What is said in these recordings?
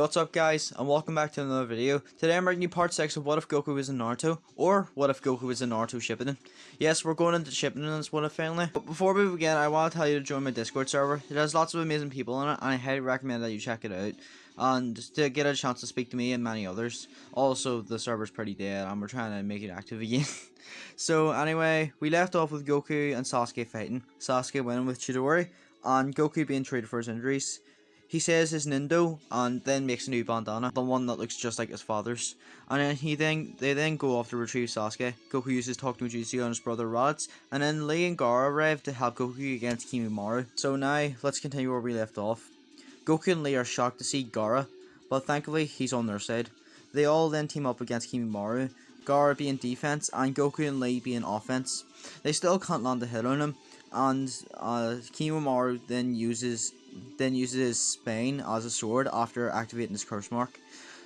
What's up guys, and welcome back to another video. Today I'm bringing you part 6 of What If Goku Was in Naruto, or What If Goku Was in Naruto Shippuden. Yes, we're going into Shippuden in this What If finally. But before we begin, I want to tell you to join my Discord server. It has lots of amazing people in it, and I highly recommend that you check it out. And to get a chance to speak to me and many others. Also, the server's pretty dead, and we're trying to make it active again. So anyway, we left off with Goku and Sasuke fighting. Sasuke winning with Chidori, and Goku being treated for his injuries. He says his Nindo and then makes a new bandana, the one that looks just like his father's. And then they then go off to retrieve Sasuke. Goku uses Talk No Jutsu on his brother Raditz, and then Lee and Gaara arrive to help Goku against Kimimaro. So now, let's continue where we left off. Goku and Lee are shocked to see Gaara, but thankfully he's on their side. They all then team up against Kimimaro, Gaara being defense and Goku and Lee being offense. They still can't land a hit on him, and Kimimaro then uses his spine as a sword after activating his curse mark.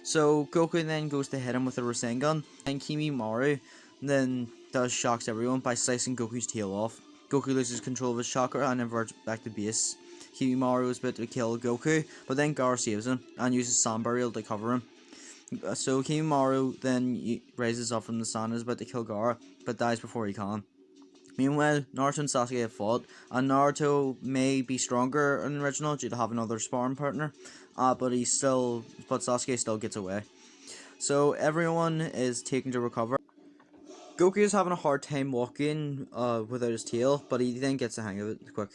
So Goku then goes to hit him with a Rasengan, and Kimimaro then shocks everyone by slicing Goku's tail off. Goku loses control of his chakra and inverts back to base. Kimimaro is about to kill Goku, but then Gaara saves him and uses Sand Burial to cover him. So Kimimaro then rises up from the sand and is about to kill Gaara, but dies before he can. Meanwhile, Naruto and Sasuke have fought, and Naruto may be stronger in the original due to having another sparring partner, but Sasuke still gets away. So everyone is taken to recover. Goku is having a hard time walking without his tail, but he then gets the hang of it quick.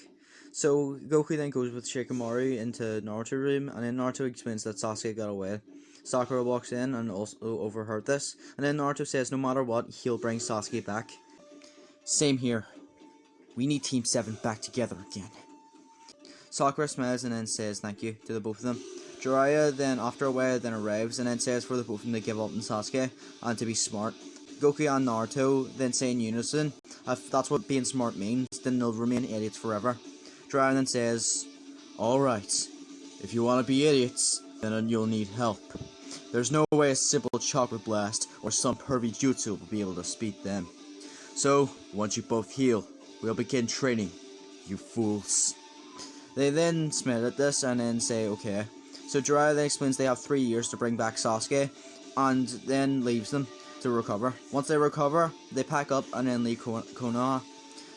So Goku then goes with Shikamaru into Naruto's room, and then Naruto explains that Sasuke got away. Sakura walks in and also overheard this, and then Naruto says no matter what, he'll bring Sasuke back. Same here. We need Team 7 back together again. Sakura smiles and then says thank you to the both of them. Jiraiya then after a while then arrives and then says for the both of them to give up on Sasuke and to be smart. Goku and Naruto then say in unison, if that's what being smart means, then they'll remain idiots forever. Jiraiya then says, alright, if you want to be idiots, then you'll need help. There's no way a simple chakra blast or some pervy jutsu will be able to beat them. So, once you both heal, we'll begin training, you fools. They then smile at this and then say okay. So Jiraiya then explains they have 3 years to bring back Sasuke, and then leaves them to recover. Once they recover, they pack up and then leave Konoha.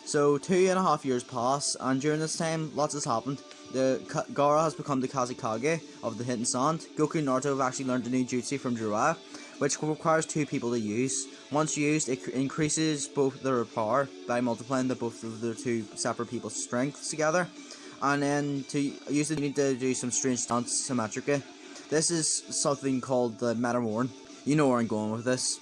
So 2.5 years pass, and during this time, lots has happened. Gaara has become the Kazekage of the Hidden Sand. Goku and Naruto have actually learned a new jutsu from Jiraiya, which requires 2 people to use. Once used, it increases both their power by multiplying both of the 2 separate people's strengths together. And then to use it, you need to do some strange stunts symmetrically. This is something called the Metamorn. You know where I'm going with this.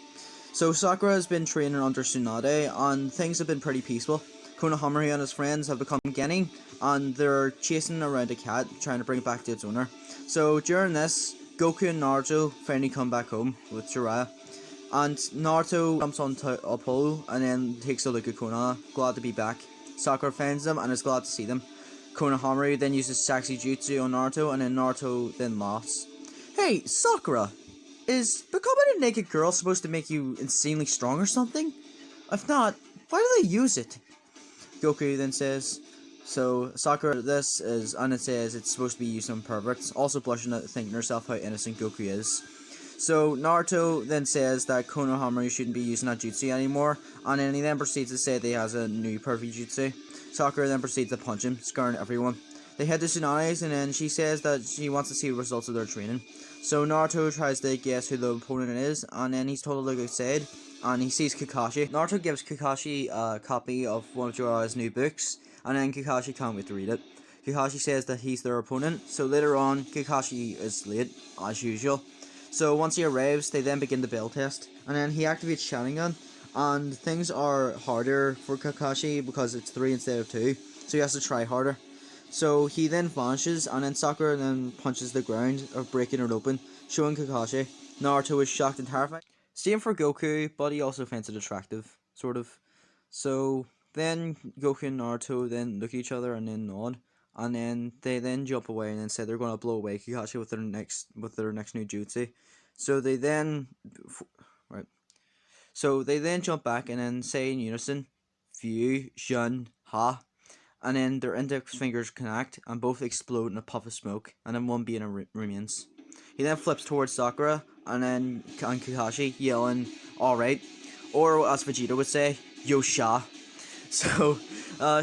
So Sakura has been training under Tsunade, and things have been pretty peaceful. Konoha and his friends have become Genin, and they're chasing around a cat, trying to bring it back to its owner. So during this, Goku and Naruto finally come back home with Jiraiya. And Naruto jumps onto a pole and then takes a look at Konoha, glad to be back. Sakura finds them and is glad to see them. Konoha then uses sexy jutsu on Naruto, and then Naruto then laughs. Hey, Sakura! Is becoming a naked girl supposed to make you insanely strong or something? If not, why do they use it? Goku then says. So Sakura this is, and it says it's supposed to be used on perverts, also blushing at thinking herself how innocent Goku is. So Naruto then says that Konoha shouldn't be using that jutsu anymore, and then he then proceeds to say that he has a new perfect jutsu. Sakura then proceeds to punch him, scarring everyone. They head to Tsunade's, and then she says that she wants to see the results of their training. So Naruto tries to guess who the opponent is, and then he's told to look outside, and he sees Kakashi. Naruto gives Kakashi a copy of one of Jiraiya's new books, and then Kakashi can't wait to read it. Kakashi says that he's their opponent, so later on, Kakashi is late, as usual. So once he arrives, they then begin the bell test, and then he activates Sharingan, and things are harder for Kakashi because it's 3 instead of 2, so he has to try harder. So he then vanishes, and then Sakura then punches the ground, breaking it open, showing Kakashi. Naruto is shocked and terrified. Same for Goku, but he also finds it attractive, sort of. So then Goku and Naruto then look at each other and then nod. And then they then jump away and then say they're going to blow away Kakashi with their next new jutsu. So they then jump back and then say in unison, Fusion Ha. And then their index fingers connect and both explode in a puff of smoke, and then one being remains. He then flips towards Sakura and then Kakashi yelling, "Alright," or as Vegeta would say, "Yosha." So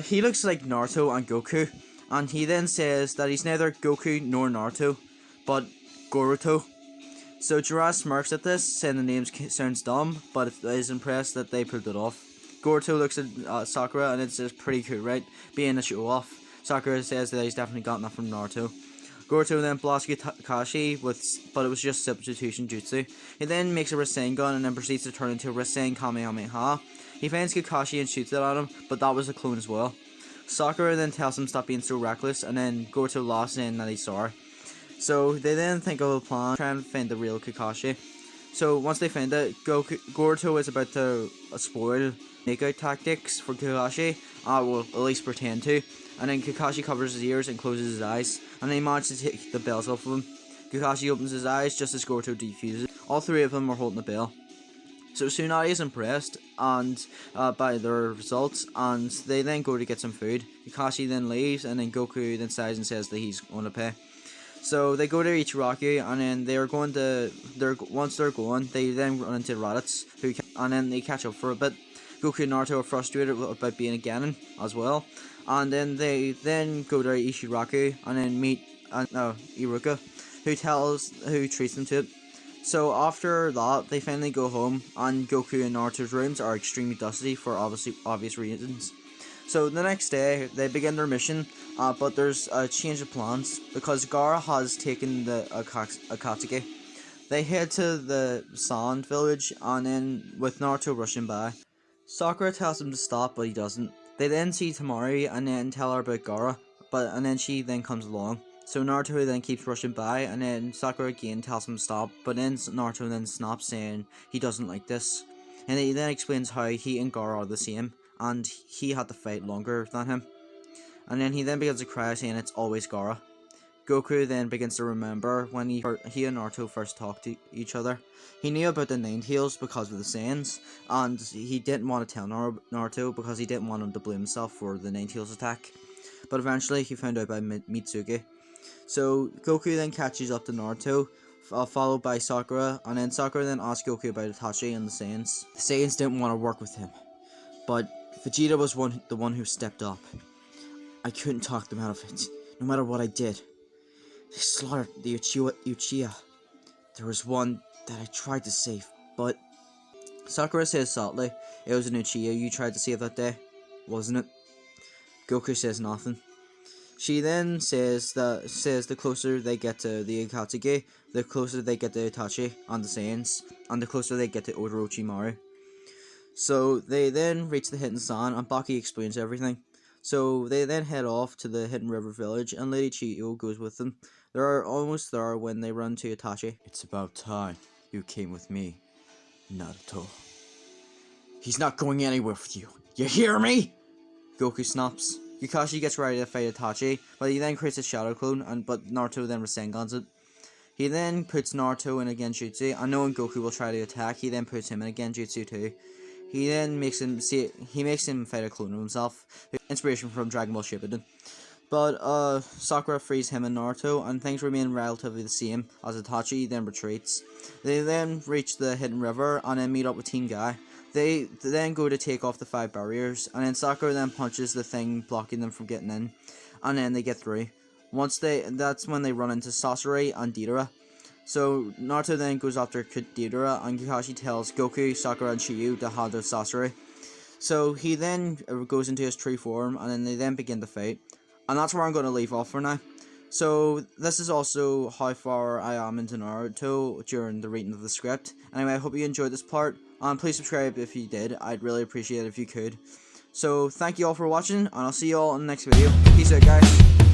he looks like Naruto and Goku, and he then says that he's neither Goku nor Naruto, but Goruto. So Jiraiya smirks at this, saying the name sounds dumb, but is impressed that they pulled it off. Goruto looks at Sakura and it says pretty cool, right? Being a show off. Sakura says that he's definitely gotten that from Naruto. Goruto then blasts Kakashi but it was just substitution jutsu. He then makes a Rasengan and then proceeds to turn into a Rasen Kamehameha. He finds Kakashi and shoots it at him, but that was a clone as well. Sakura then tells him stop being so reckless, and then Goruto laughs saying that he's sorry. So they then think of a plan to try and find the real Kakashi. So once they find it, Goruto is about to spoil makeout tactics for Kakashi, well, at least pretend to, and then Kakashi covers his ears and closes his eyes, and then he manages to take the bells off of him. Kakashi opens his eyes just as Goruto defuses. All three of them are holding the bell. So Tsunade is impressed and by their results, and they then go to get some food. Kakashi then leaves, and then Goku then sighs and says that he's going to pay. So they go to Ichiraku, and then once they're going, they then run into Raditz, and then they catch up for a bit. Goku and Naruto are frustrated about being a Genin as well, and then they then go to Ichiraku and then meet Iruka, who treats them to it. So after that, they finally go home, and Goku and Naruto's rooms are extremely dusty for obvious reasons. So the next day, they begin their mission, but there's a change of plans because Gaara has taken the Akatsuki. They head to the Sand Village, and then with Naruto rushing by, Sakura tells him to stop, but he doesn't. They then see Tamari and then tell her about Gaara, and then she then comes along. So Naruto then keeps rushing by, and then Sakura again tells him to stop, but then Naruto then snaps saying he doesn't like this. And he then explains how he and Gaara are the same, and he had to fight longer than him. And then he then begins to cry, saying it's always Gaara. Goku then begins to remember when he and Naruto first talked to each other. He knew about the Ninetales because of the Saiyans, and he didn't want to tell Naruto because he didn't want him to blame himself for the Ninetales attack. But eventually he found out by Mitsuki. So Goku then catches up to Naruto, followed by Sakura, and then Sakura then asks Goku about Itachi and the Saiyans. The Saiyans didn't want to work with him, but Vegeta was the one who stepped up. I couldn't talk them out of it, no matter what I did. They slaughtered the Uchiha. There was one that I tried to save, but... Sakura says sadly, it was an Uchiha you tried to save that day, wasn't it? Goku says nothing. She then says the closer they get to the Akatsuki, the closer they get to Itachi and the Saiyans, and the closer they get to Orochimaru. So they then reach the Hidden Sand, and Baki explains everything. So they then head off to the Hidden River Village, and Lady Chiyo goes with them. They're almost there when they run to Itachi. It's about time you came with me, Naruto. He's not going anywhere with you. You hear me? Goku snaps. Kakashi gets ready to fight Itachi, but he then creates a shadow clone, but Naruto then Rasengans it. He then puts Naruto in a Genjutsu, and knowing Goku will try to attack, he then puts him in a Genjutsu too. He then makes him fight a clone of himself, inspiration from Dragon Ball Shippuden. But Sakura frees him and Naruto, and things remain relatively the same as Itachi then retreats. They then reach the Hidden River and then meet up with Team Guy. They then go to take off the 5 barriers, and then Sakura then punches the thing blocking them from getting in, and then they get through. That's when they run into Sasori and Deidara. So Naruto then goes after Deidara, and Kakashi tells Goku, Sakura, and Chiyu to handle Sasori. So he then goes into his true form, and then they then begin to fight. And that's where I'm going to leave off for now. So this is also how far I am into Naruto during the reading of the script. Anyway, I hope you enjoyed this part, and please subscribe if you did. I'd really appreciate it if you could. So thank you all for watching, and I'll see you all in the next video. Peace out, guys.